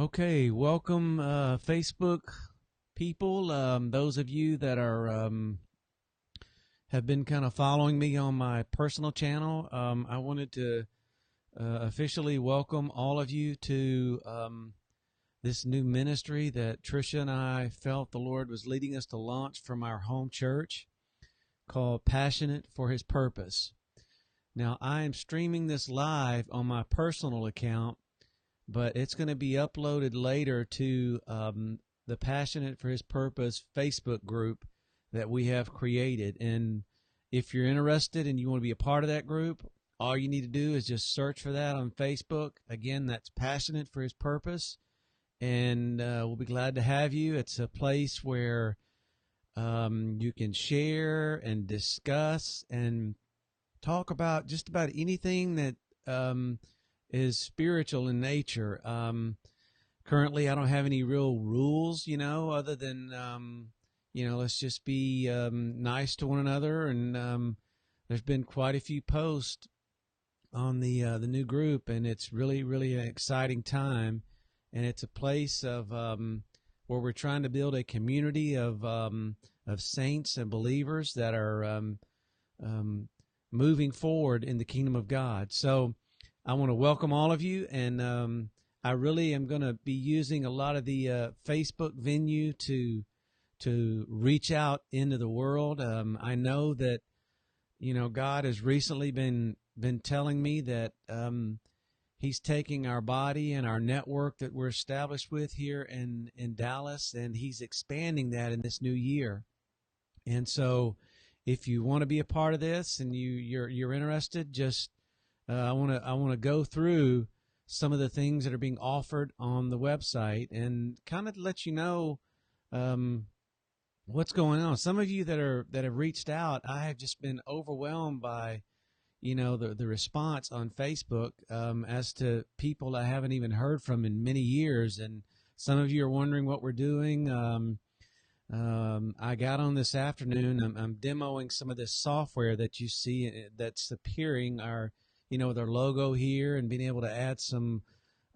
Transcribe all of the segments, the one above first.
Okay, welcome, Facebook people. Those of you that are have been kind of following me on my personal channel. I wanted to officially welcome all of you to this new ministry that Trisha and I felt the Lord was leading us to launch from our home church, called Passionate for His Purpose. Now, I am streaming this live on my personal account, but it's going to be uploaded later to the Passionate for His Purpose Facebook group that we have created. And if you're interested and you want to be a part of that group, all you need to do is just search for that on Facebook. Again, that's Passionate for His Purpose, and we'll be glad to have you. It's a place where you can share and discuss and talk about just about anything that is spiritual in nature. Currently, I don't have any real rules, other than, let's just be nice to one another. And there's been quite a few posts on the new group, and it's really, really an exciting time. And it's a place of where we're trying to build a community of saints and believers that are moving forward in the kingdom of God. So I want to welcome all of you, and I really am going to be using a lot of the Facebook venue to reach out into the world. I know that God has recently been telling me that He's taking our body and our network that we're established with here in Dallas, and He's expanding that in this new year. And so, if you want to be a part of this and you're interested, just I want to go through some of the things that are being offered on the website and kind of let you know what's going on. Some of you that have reached out, I have just been overwhelmed by the response on Facebook as to people I haven't even heard from in many years, and some of you are wondering what we're doing. I got on this afternoon. I'm demoing some of this software that you see that's appearing, with our logo here, and being able to add some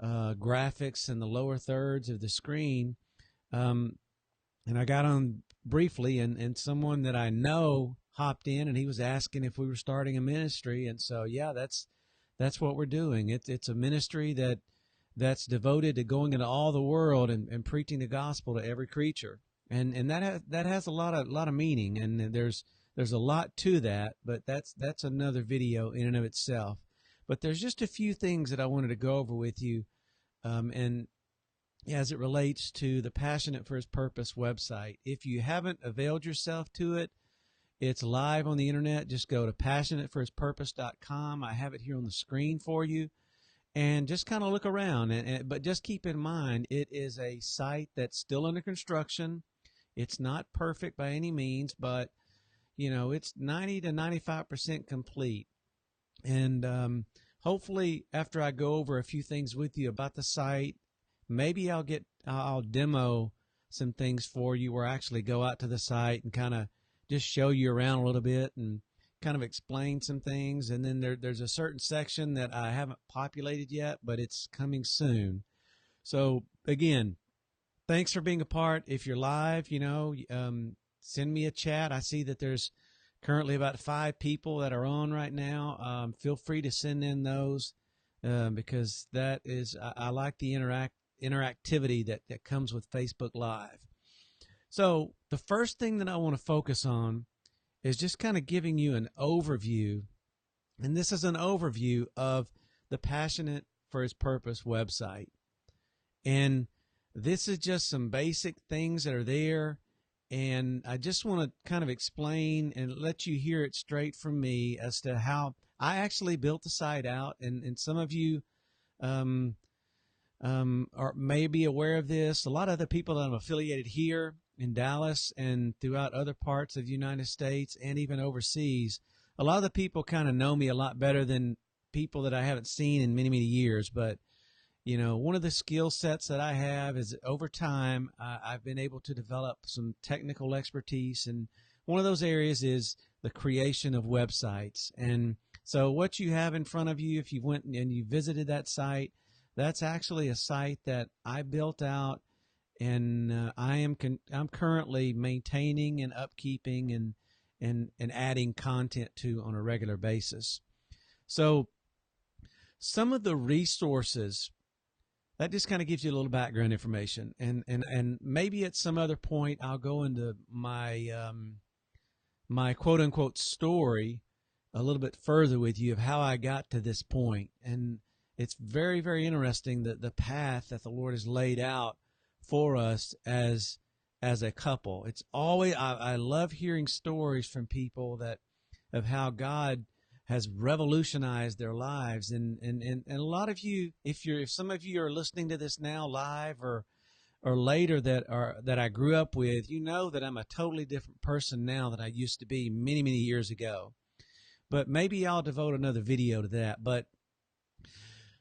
graphics in the lower thirds of the screen. And I got on briefly, and someone that I know hopped in, and he was asking if we were starting a ministry. And so, yeah, that's what we're doing. It's a ministry that's devoted to going into all the world and preaching the gospel to every creature. And that has a lot of meaning, and there's a lot to that, but that's another video in and of itself. But there's just a few things that I wanted to go over with you, and as it relates to the Passionate for His Purpose website. If you haven't availed yourself to it, it's live on the internet. Just go to passionateforhispurpose.com. I have it here on the screen for you, and just kind of look around. But just keep in mind, it is a site that's still under construction. It's not perfect by any means, but it's 90 to 95% complete. And hopefully, after I go over a few things with you about the site, maybe I'll demo some things for you, where I actually go out to the site and kind of just show you around a little bit and kind of explain some things. And then there's a certain section that I haven't populated yet, but it's coming soon. So again, thanks for being a part. If you're live, send me a chat. I see that there's currently about 5 people that are on right now. Feel free to send in those because that is, I like the interactivity that comes with Facebook Live. So the first thing that I want to focus on is just kind of giving you an overview. And this is an overview of the Passionate for His Purpose website. And this is just some basic things that are there. And I just want to kind of explain and let you hear it straight from me as to how I actually built the site out. And some of you are may be aware of this. A lot of other people that I'm affiliated here in Dallas and throughout other parts of the United States and even overseas, a lot of the people kind of know me a lot better than people that I haven't seen in many, many years. But one of the skill sets that I have is over time, I've been able to develop some technical expertise. And one of those areas is the creation of websites. And so what you have in front of you, if you went and you visited that site, That's actually a site that I built out, and I'm currently maintaining and upkeeping and adding content to on a regular basis. So some of the resources that just kind of gives you a little background information, and maybe at some other point I'll go into my quote unquote story a little bit further with you of how I got to this point. And it's very, very interesting that the path that the Lord has laid out for us as a couple. It's always I love hearing stories from people that of how God has revolutionized their lives, and a lot of you, if some of you are listening to this now live or later that I grew up with, you know that I'm a totally different person now than I used to be many, many years ago. But maybe I'll devote another video to that. But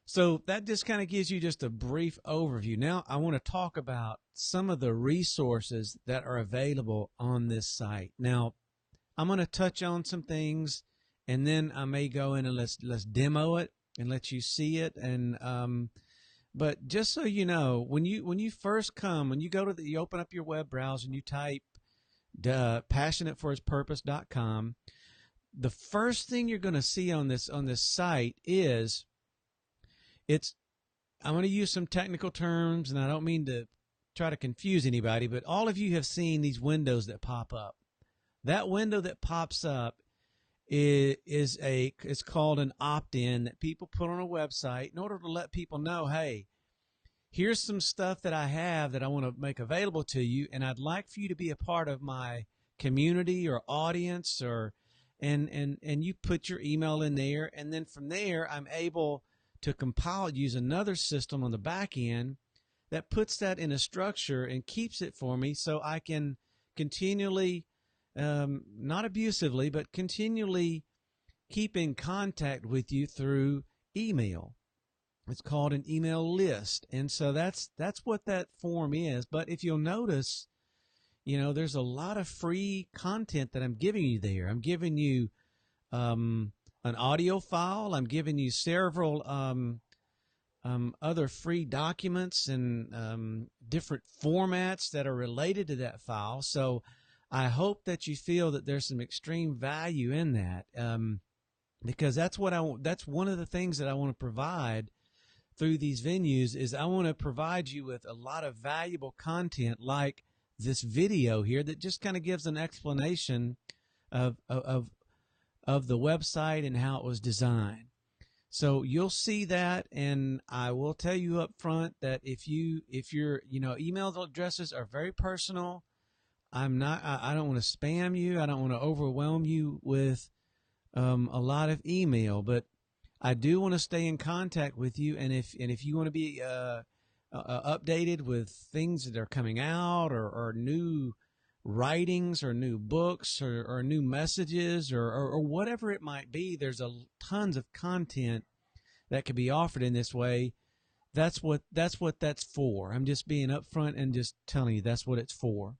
so that just kind of gives you just a brief overview. Now I want to talk about some of the resources that are available on this site. Now I'm going to touch on some things, and then I may go in and let's demo it and let you see it. And but just so you know, when you first come, when you go to you open up your web browser and you type passionateforhispurpose.com, the first thing you're going to see on this site is I'm going to use some technical terms, and I don't mean to try to confuse anybody, but all of you have seen these windows that pop up. That window that pops up it's called an opt-in that people put on a website in order to let people know, hey, here's some stuff that I have that I want to make available to you, and I'd like for you to be a part of my community or audience, and you put your email in there, and then from there I'm able to use another system on the back end that puts that in a structure and keeps it for me so I can continually, not abusively, but continually keep in contact with you through email. It's called an email list. And so that's what that form is. But if you'll notice, there's a lot of free content that I'm giving you there. I'm giving you an audio file. I'm giving you several other free documents and different formats that are related to that file. So I hope that you feel that there's some extreme value in that, because that's one of the things that I want to provide through these venues is I want to provide you with a lot of valuable content like this video here that just kind of gives an explanation of the website and how it was designed. So you'll see that, and I will tell you up front that if your email addresses are very personal, I don't want to spam you. I don't want to overwhelm you with a lot of email, but I do want to stay in contact with you. And if you want to be updated with things that are coming out or new writings or new books or new messages or whatever it might be, there's tons of content that can be offered in this way. That's what that's for. I'm just being upfront and just telling you that's what it's for.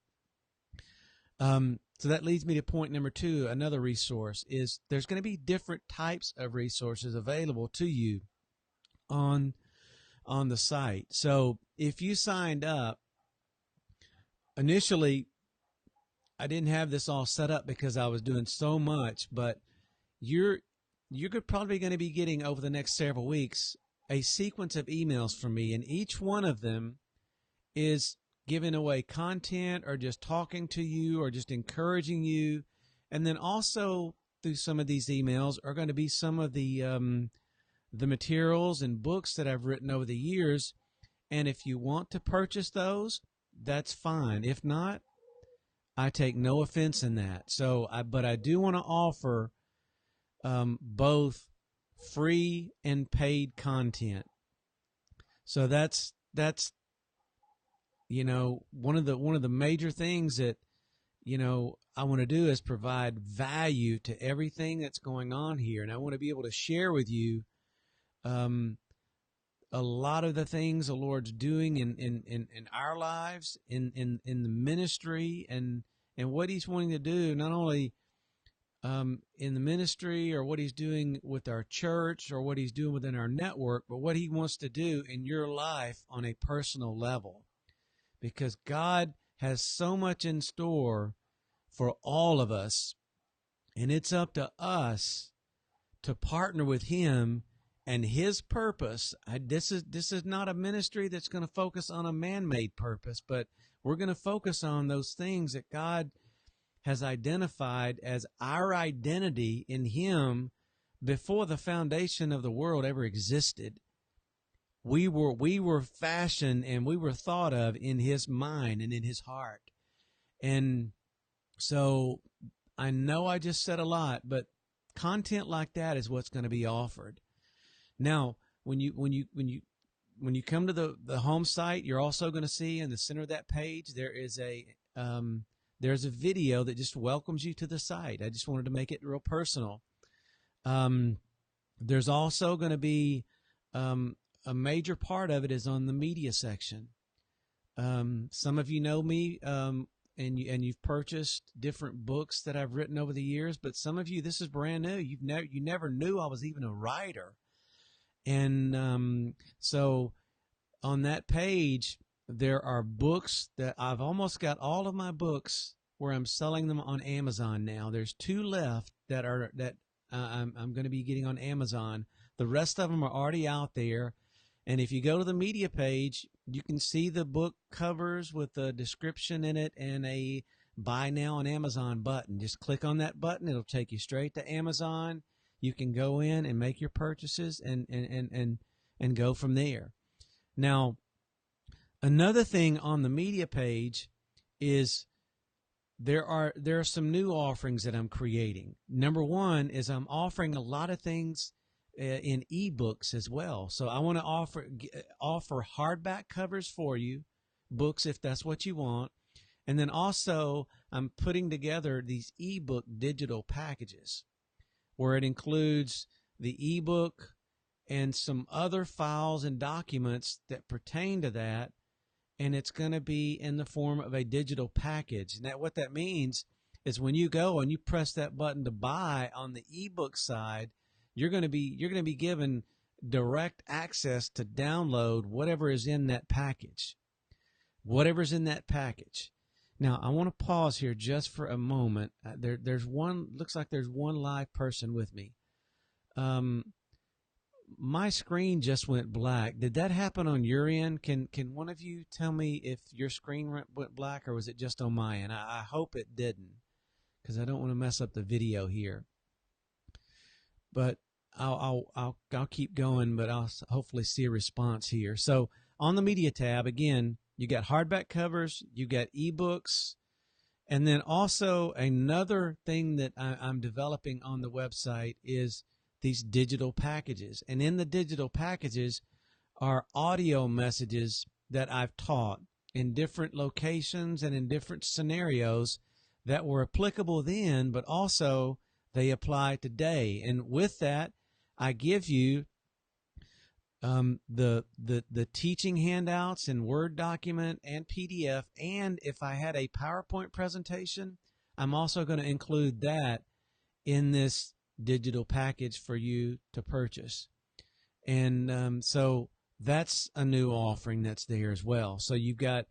So that leads me to point number 2. Another resource is there's going to be different types of resources available to you on the site. So if you signed up initially, I didn't have this all set up because I was doing so much, but you're probably going to be getting over the next several weeks a sequence of emails from me, and each one of them is giving away content or just talking to you or just encouraging you. And then also through some of these emails are going to be some of the materials and books that I've written over the years. And if you want to purchase those, that's fine. If not, I take no offense in that. But I do want to offer both free and paid content. So that's one of the major things that I want to do is provide value to everything that's going on here, and I want to be able to share with you a lot of the things the Lord's doing in our lives, in the ministry, and what He's wanting to do, not only in the ministry or what he's doing with our church or what he's doing within our network, but what he wants to do in your life on a personal level. Because God has so much in store for all of us, and it's up to us to partner with him and his purpose. This is not a ministry that's going to focus on a man-made purpose, but we're going to focus on those things that God has identified as our identity in him before the foundation of the world ever existed. We were fashioned and we were thought of in his mind and in his heart. And so I know I just said a lot, but content like that is what's going to be offered. Now, when you come to the home site, you're also going to see in the center of that page there's a video that just welcomes you to the site. I just wanted to make it real personal. There's also going to be a major part of it is on the media section. Some of you know me, and you've purchased different books that I've written over the years, but some of you, this is brand new. You never knew I was even a writer. And so on that page, there are books that I've almost got all of my books where I'm selling them on Amazon now. There's 2 left that I'm going to be getting on Amazon. The rest of them are already out there. And if you go to the media page, you can see the book covers with a description in it and a buy now on Amazon button. Just click on that button. It'll take you straight to Amazon. You can go in and make your purchases and go from there. Now, another thing on the media page is there are some new offerings that I'm creating. Number one is I'm offering a lot of things in ebooks as well. So I want to offer hardback covers for you, books if that's what you want. And then also I'm putting together these ebook digital packages where it includes the ebook and some other files and documents that pertain to that. And it's going to be in the form of a digital package. And what that means is when you go and you press that button to buy on the ebook side, you're going to be given direct access to download whatever is in that package. Whatever's in that package. Now, I want to pause here just for a moment. Looks like there's one live person with me. My screen just went black. Did that happen on your end? Can one of you tell me if your screen went black or was it just on my end? I hope it didn't, because I don't want to mess up the video here. But I'll keep going, but I'll hopefully see a response here. So on the media tab, again, you got hardback covers, you got ebooks, and then also another thing that I'm developing on the website is these digital packages. And in the digital packages are audio messages that I've taught in different locations and in different scenarios that were applicable then, but also they apply today. And with that, I give you the teaching handouts in Word document and PDF. And if I had a PowerPoint presentation, I'm also going to include that in this digital package for you to purchase. And so that's a new offering that's there as well. So you've got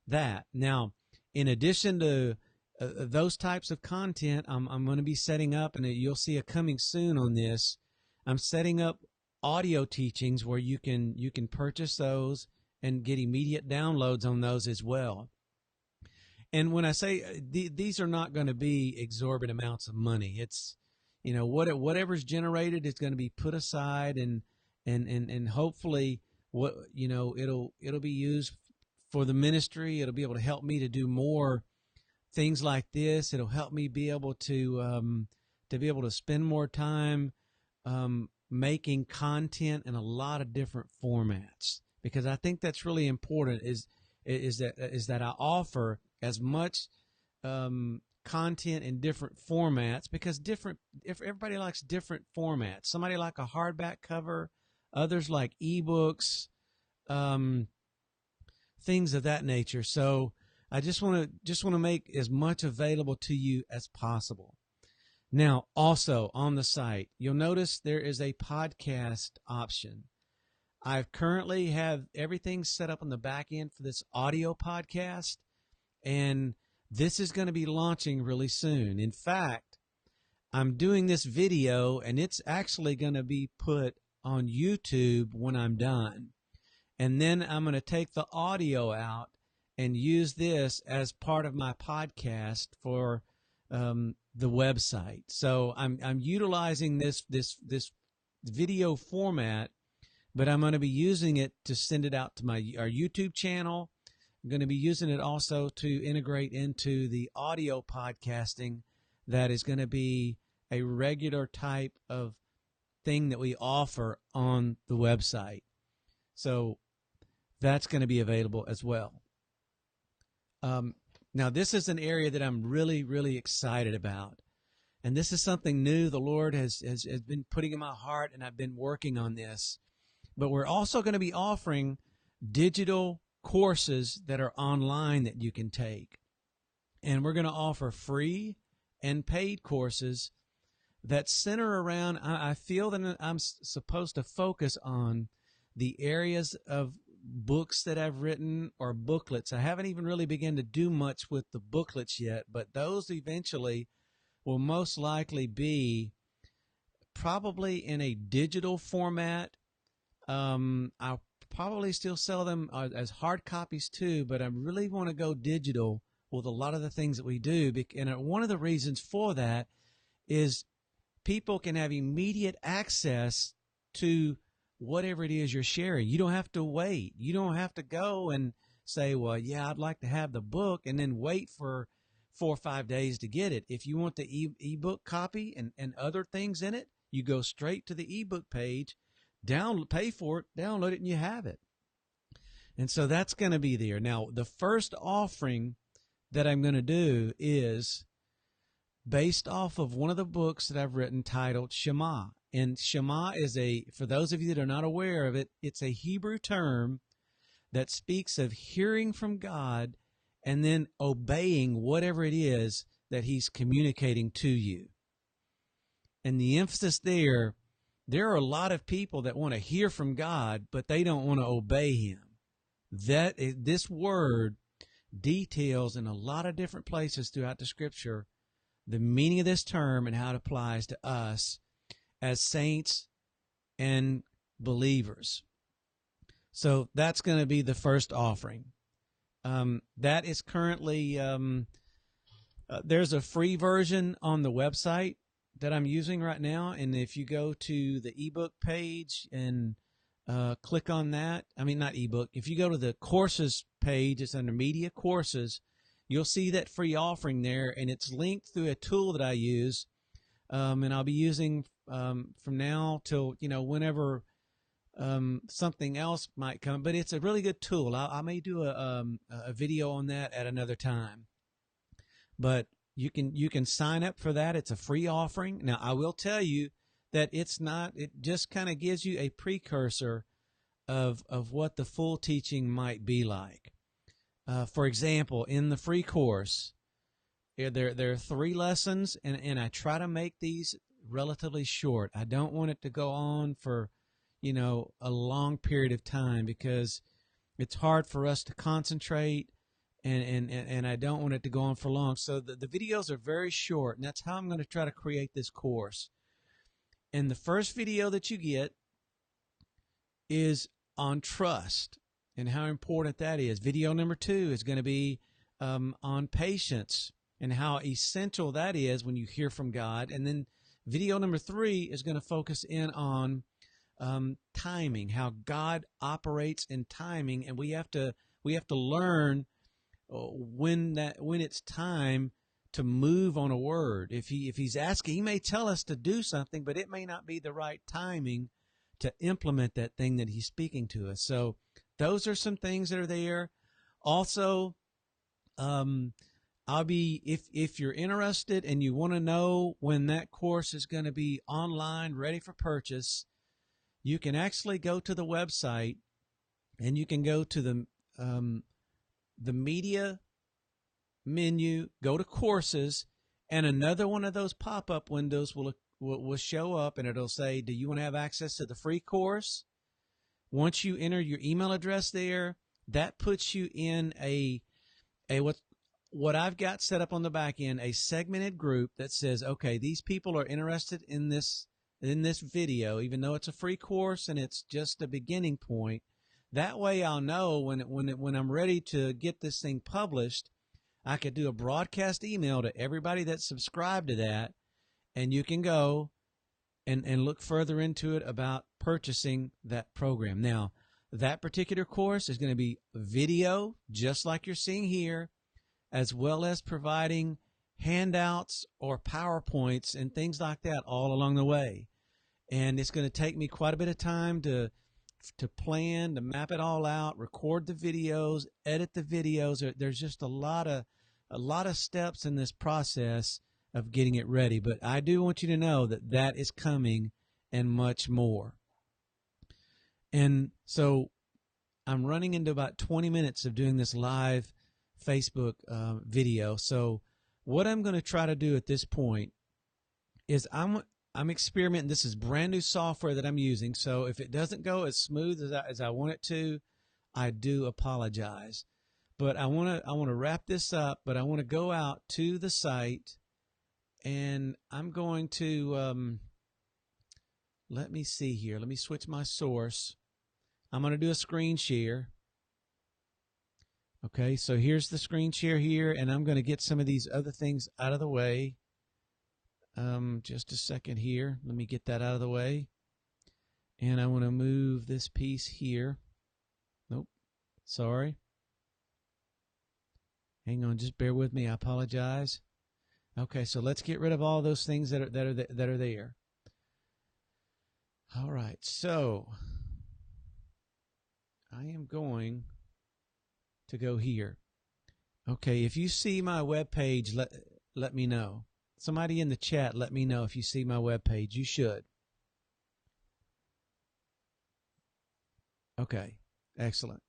that. Now, in addition to those types of content, I'm going to be setting up, and you'll see a coming soon on this, I'm setting up audio teachings where you can purchase those and get immediate downloads on those as well. And when I say these are not going to be exorbitant amounts of money, it's, you know, whatever's generated is going to be put aside, and hopefully it'll be used for the ministry. It'll be able to help me to do more things like this. It'll help me be able to spend more time making content in a lot of different formats, because I think that's really important. Is that I offer as much content in different formats, because if everybody likes different formats. Somebody like a hardback cover, others like ebooks, things of that nature. So I just want to make as much available to you as possible. Now, also on the site, you'll notice there is a podcast option. I currently have everything set up on the back end for this audio podcast, and this is going to be launching really soon. In fact, I'm doing this video, and it's actually going to be put on YouTube when I'm done. And then I'm going to take the audio out and use this as part of my podcast for the website. So I'm utilizing this video format, but I'm going to be using it to send it out to our YouTube channel. I'm going to be using it also to integrate into the audio podcasting that is going to be a regular type of thing that we offer on the website. So that's going to be available as well. Now, this is an area that I'm really, really excited about. And this is something new the Lord has been putting in my heart, and I've been working on this. But we're also going to be offering digital courses that are online that you can take. And we're going to offer free and paid courses that center around, I feel that I'm supposed to focus on the areas of books that I've written or booklets. I haven't even really begun to do much with the booklets yet, but those eventually will most likely be probably in a digital format. I'll probably still sell them as hard copies too, but I really want to go digital with a lot of the things that we do. And one of the reasons for that is people can have immediate access to whatever it is you're sharing. You don't have to wait. You don't have to go and say, well, yeah, I'd like to have the book, and then wait for 4 or 5 days to get it. If you want the ebook copy and other things in it, you go straight to the ebook page, pay for it, download it, and you have it. And so that's going to be there. Now, the first offering that I'm going to do is based off of one of the books that I've written titled Shema. And Shema is for those of you that are not aware of it, it's a Hebrew term that speaks of hearing from God and then obeying whatever it is that He's communicating to you. And the emphasis there are a lot of people that want to hear from God, but they don't want to obey Him. This word details in a lot of different places throughout the Scripture the meaning of this term and how it applies to us as saints and believers. So that's going to be the first offering. That is currently, there's a free version on the website that I'm using right now. And if you go to the ebook page and click on that, not ebook, if you go to the courses page, it's under media courses, you'll see that free offering there, and it's linked through a tool that I use, and I'll be using from now till whenever something else might come. But it's a really good tool. I may do a video on that at another time. But you can sign up for that. It's a free offering. Now I will tell you that it's not. It just kind of gives you a precursor of what the full teaching might be like. For example, in the free course, there are 3 lessons, and I try to make these relatively short. I don't want it to go on for, a long period of time, because it's hard for us to concentrate, and I don't want it to go on for long. So the videos are very short, and that's how I'm going to try to create this course. And the first video that you get is on trust and how important that is. Video number 2 is going to be on patience and how essential that is when you hear from God. And then video number 3 is going to focus in on timing, how God operates in timing, and we have to learn when it's time to move on a word. If he's asking, He may tell us to do something, but it may not be the right timing to implement that thing that He's speaking to us. So those are some things that are there. Also, I'll be, if you're interested and you want to know when that course is going to be online, ready for purchase, you can actually go to the website, and you can go to the media menu, go to courses, And another one of those pop-up windows will show up, and it'll say, do you want to have access to the free course? Once you enter your email address there, that puts you in a what I've got set up on the back end, a segmented group that says, okay, these people are interested in this video, even though it's a free course and it's just a beginning point. That way I'll know when I'm ready to get this thing published, I could do a broadcast email to everybody that's subscribed to that, and you can go and look further into it about purchasing that program. Now, that particular course is going to be video, just like you're seeing here, as well as providing handouts or PowerPoints and things like that all along the way. And it's going to take me quite a bit of time to plan, to map it all out, record the videos, edit the videos. There's just a lot of steps in this process of getting it ready. But I do want you to know that that is coming and much more. And so I'm running into about 20 minutes of doing this live Facebook video. So what I'm going to try to do at this point is I'm experimenting. This is brand new software that I'm using. So if it doesn't go as smooth as I want it to, I do apologize. But I want to wrap this up, but I want to go out to the site, and I'm going to let me see here. Let me switch my source. I'm going to do a screen share. Okay, so here's the screen share here, and I'm going to get some of these other things out of the way. Just a second here. Let me get that out of the way. And I want to move this piece here. Nope, sorry. Hang on, just bear with me. I apologize. Okay, so let's get rid of all those things that are there. All right, so I am going to go here. Okay, if you see my web page, let me know. Somebody in the chat, let me know if you see my web page. You should. Okay, excellent.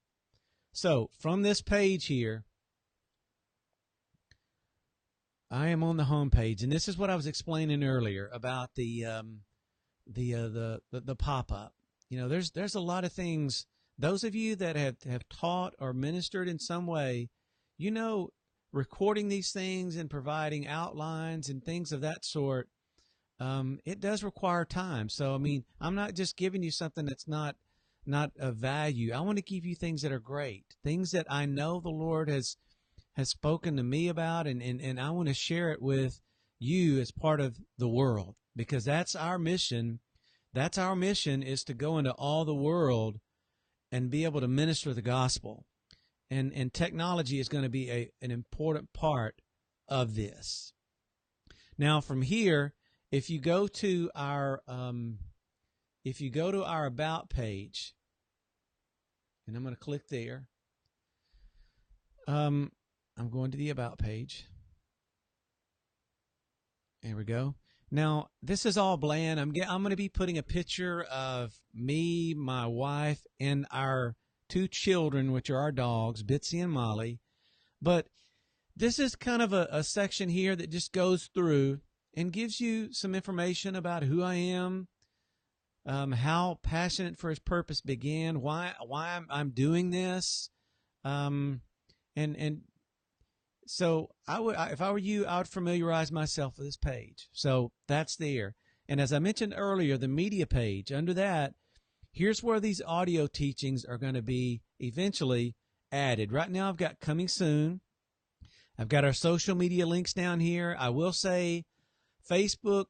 So from this page here, I am on the home page, and this is what I was explaining earlier about the pop-up. You know, there's a lot of things. Those of you that have taught or ministered in some way, you know, recording these things and providing outlines and things of that sort, it does require time. So, I mean, I'm not just giving you something that's not of value. I want to give you things that are great, things that I know the Lord has spoken to me about, and I want to share it with you as part of the world, because that's our mission. That's our mission, is to go into all the world and be able to minister the gospel. And technology is going to be an important part of this. Now, from here, if you go to our About page, and I'm going to click there. I'm going to the About page. There we go. Now, this is all bland. I'm going to be putting a picture of me, my wife, and our 2 children, which are our dogs, Bitsy and Molly. But this is kind of a section here that just goes through and gives you some information about who I am, how Passionate for His Purpose began, why I'm doing this, and so if I were you, I would familiarize myself with this page. So that's there. And as I mentioned earlier, the media page, under that, here's where these audio teachings are going to be eventually added. Right now I've got coming soon. I've got our social media links down here. I will say Facebook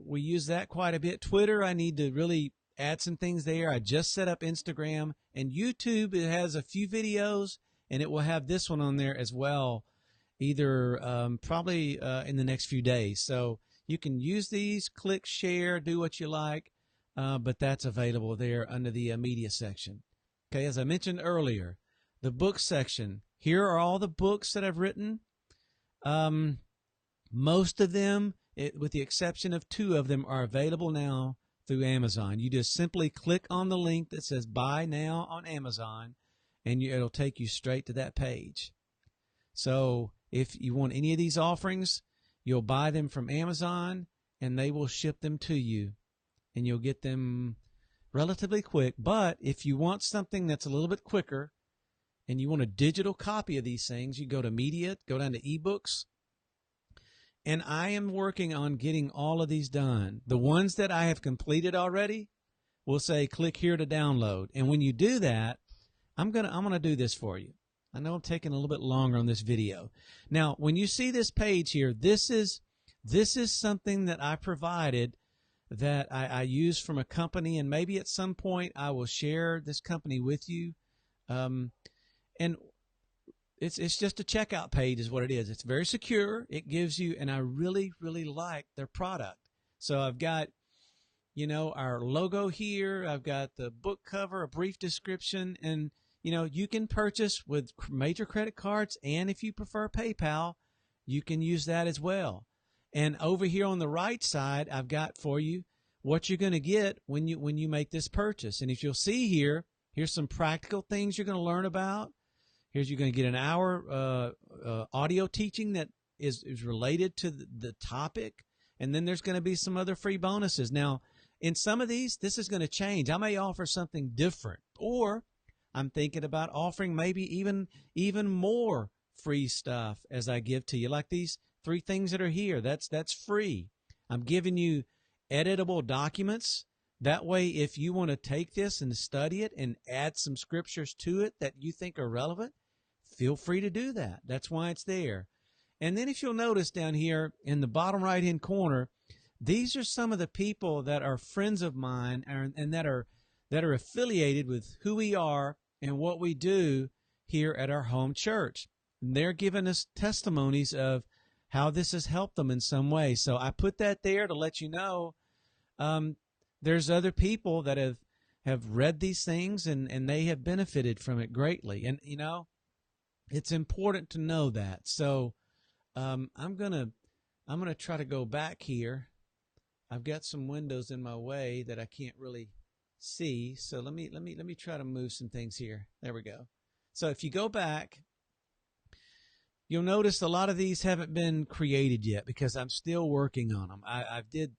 we use that quite a bit. Twitter, I need to really add some things there. I just set up Instagram. And YouTube, it has a few videos, and it will have this one on there as well, either probably in the next few days. So you can use these, click share, do what you like, but that's available there under the media section. Okay, as I mentioned earlier, the book section. Here are all the books that I've written. Most of them, with the exception of 2 of them, are available now through Amazon. You just simply click on the link that says Buy Now on Amazon, and it'll take you straight to that page. So if you want any of these offerings, You'll buy them from Amazon, and they will ship them to you, and you'll get them relatively quick. But if you want something that's a little bit quicker and you want a digital copy of these things, you go to media, go down to ebooks. And I am working on getting all of these done. The ones that I have completed already will say click here to download. And when you do that, I'm gonna do this for you. I know I'm taking a little bit longer on this video. Now, when you see this page here, this is something that I provided that I use from a company, and maybe at some point I will share this company with you. And it's just a checkout page is what it is. It's very secure. It gives you, and I really, really like their product. So I've got, our logo here. I've got the book cover, a brief description, and, you can purchase with major credit cards, and if you prefer PayPal, you can use that as well. And over here on the right side, I've got for you what you're going to get when you make this purchase. And if you'll see here, here's some practical things you're going to learn about. You're going to get an hour audio teaching that is related to the topic. And then there's going to be some other free bonuses. Now, in some of these, this is going to change. I may offer something different, or I'm thinking about offering maybe even more free stuff as I give to you, like these 3 things that are here. That's free. I'm giving you editable documents. That way, if you want to take this and study it and add some scriptures to it that you think are relevant, feel free to do that. That's why it's there. And then if you'll notice down here in the bottom right-hand corner, these are some of the people that are friends of mine and that are affiliated with who we are and what we do here at our home church. And they're giving us testimonies of how this has helped them in some way. So I put that there to let you know there's other people that have read these things and they have benefited from it greatly. And, it's important to know that. So I'm gonna try to go back here. I've got some windows in my way that I can't really see. So let me try to move some things here. There we go. So if you go back, you'll notice a lot of these haven't been created yet because I'm still working on them. I did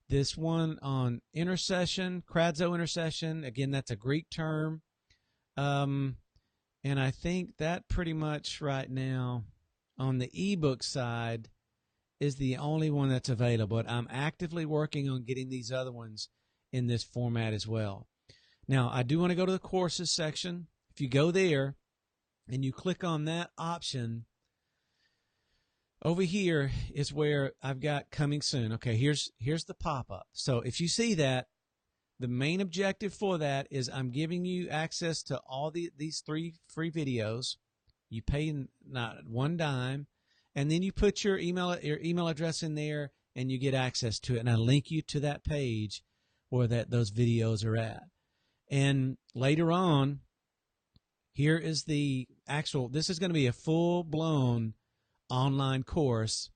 this one on intercession, kradzo intercession. Again, that's a Greek term. And I think that pretty much right now on the ebook side is the only one that's available. But I'm actively working on getting these other ones in this format as well. Now, I do want to go to the courses section. If you go there and you click on that option, over here is where I've got coming soon. Okay, here's the pop-up. So if you see that, the main objective for that is I'm giving you access to all these 3 free videos. You pay not one dime, and then you put your email address in there, and you get access to it. And I link you to that page where those videos are at. And later on, here is the actual. This is going to be a full-blown online course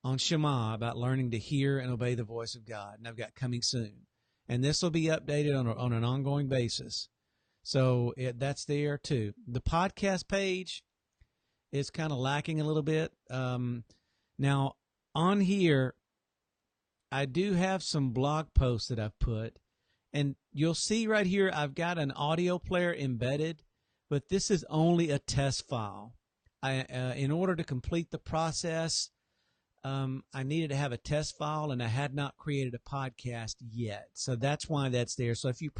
on Shema about learning to hear and obey the voice of God. And I've got coming soon. And this will be updated on an ongoing basis. So that's there too. The podcast page is kind of lacking a little bit. Now, on here, I do have some blog posts that I've put. And you'll see right here, I've got an audio player embedded, but this is only a test file. In order to complete the process, I needed to have a test file, and I had not created a podcast yet. So that's why that's there. So if you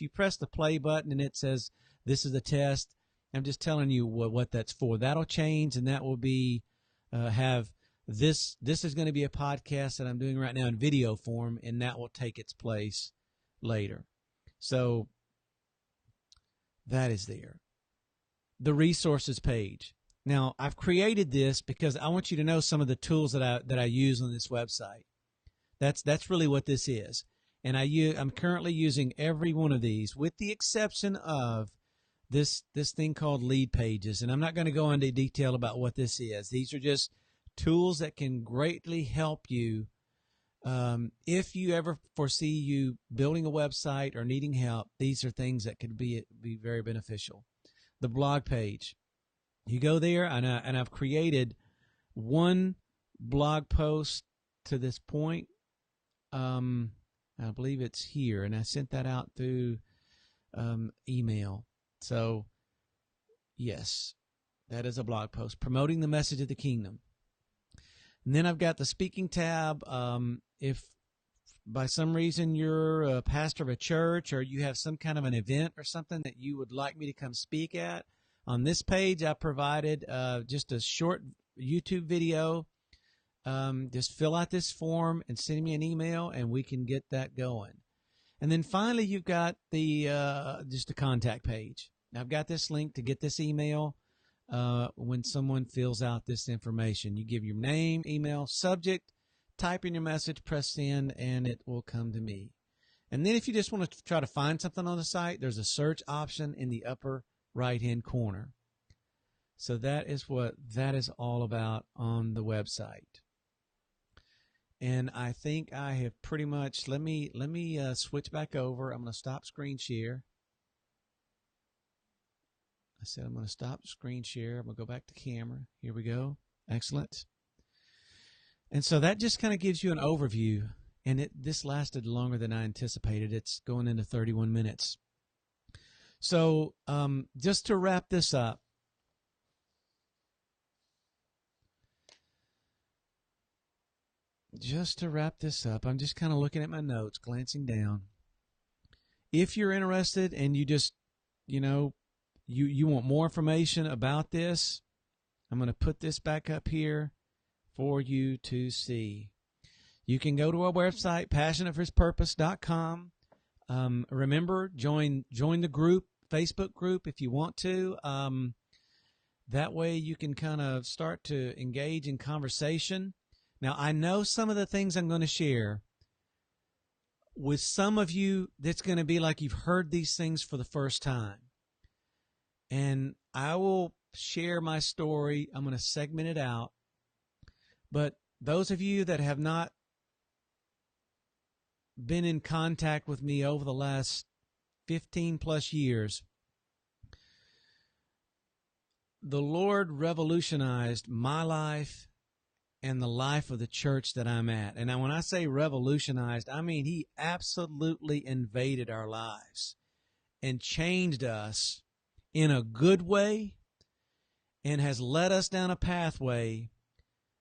press the play button and it says this is a test, I'm just telling you what that's for. That'll change, and that will be this is going to be a podcast that I'm doing right now in video form, and that will take its place later. So that is there. The resources page. Now, I've created this because I want you to know some of the tools that I use on this website. That's really what this is. And I'm currently using every one of these with the exception of this thing called Lead Pages. And I'm not going to go into detail about what this is. These are just tools that can greatly help you if you ever foresee you building a website or needing help. These are things that could be very beneficial. The blog page. You go there, and I've created one blog post to this point. I believe it's here, and I sent that out through email. So, yes, that is a blog post promoting the message of the kingdom. And then I've got the speaking tab. If by some reason you're a pastor of a church or you have some kind of an event or something that you would like me to come speak at, on this page I provided just a short YouTube video. Just fill out this form and send me an email, and we can get that going. And then finally, you've got the just a contact page. Now, I've got this link to get this email when someone fills out this information. You give your name, email, subject, type in your message, press send, and it will come to me. And then if you just want to try to find something on the site, there's a search option in the upper right-hand corner. So that is what that is all about on the website. And I think I have pretty much, let me switch back over. I'm going to stop screen share. I said I'm going to stop screen share. I'm going to go back to camera. Here we go. Excellent. And so that just kind of gives you an overview. And this lasted longer than I anticipated. It's going into 31 minutes. So just to wrap this up, I'm just kind of looking at my notes, glancing down. If you're interested and you just, you want more information about this, I'm going to put this back up here for you to see. You can go to our website, passionateforhispurpose.com. Remember, join the group, Facebook group, if you want to. That way you can kind of start to engage in conversation. Now, I know some of the things I'm going to share with some of you, that's going to be like you've heard these things for the first time. And I will share my story. I'm going to segment it out. But those of you that have not been in contact with me over the last 15 plus years, the Lord revolutionized my life and the life of the church that I'm at. And when I say revolutionized, I mean He absolutely invaded our lives and changed us in a good way and has led us down a pathway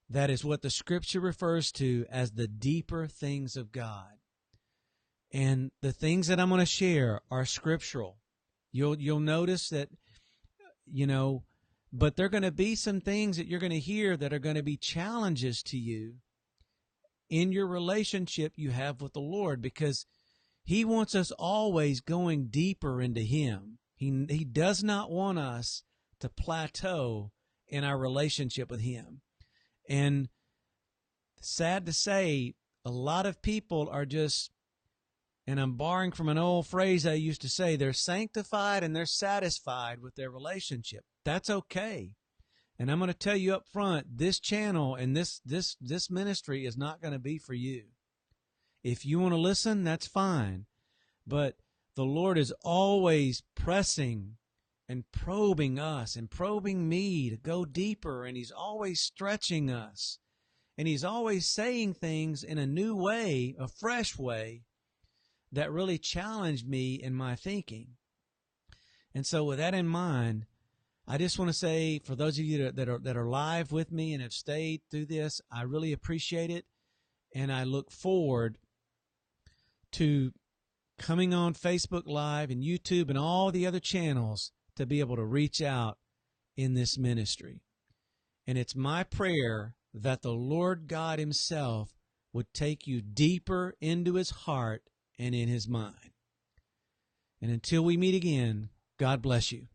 that is what the Scripture refers to as the deeper things of God. And the things that I'm going to share are scriptural. You'll notice that, but there are going to be some things that you're going to hear that are going to be challenges to you in your relationship you have with the Lord, because He wants us always going deeper into Him. He does not want us to plateau in our relationship with Him. And sad to say, a lot of people are just, and I'm borrowing from an old phrase I used to say, they're sanctified and they're satisfied with their relationship. That's okay. And I'm going to tell you up front, this channel and this ministry is not going to be for you. If you want to listen, that's fine. But the Lord is always pressing and probing us and probing me to go deeper. And He's always stretching us. And He's always saying things in a new way, a fresh way, that really challenged me in my thinking. And so with that in mind, I just want to say, for those of you that are live with me and have stayed through this, I really appreciate it. And I look forward to coming on Facebook Live and YouTube and all the other channels to be able to reach out in this ministry. And it's my prayer that the Lord God Himself would take you deeper into His heart and in His mind. And until we meet again, God bless you.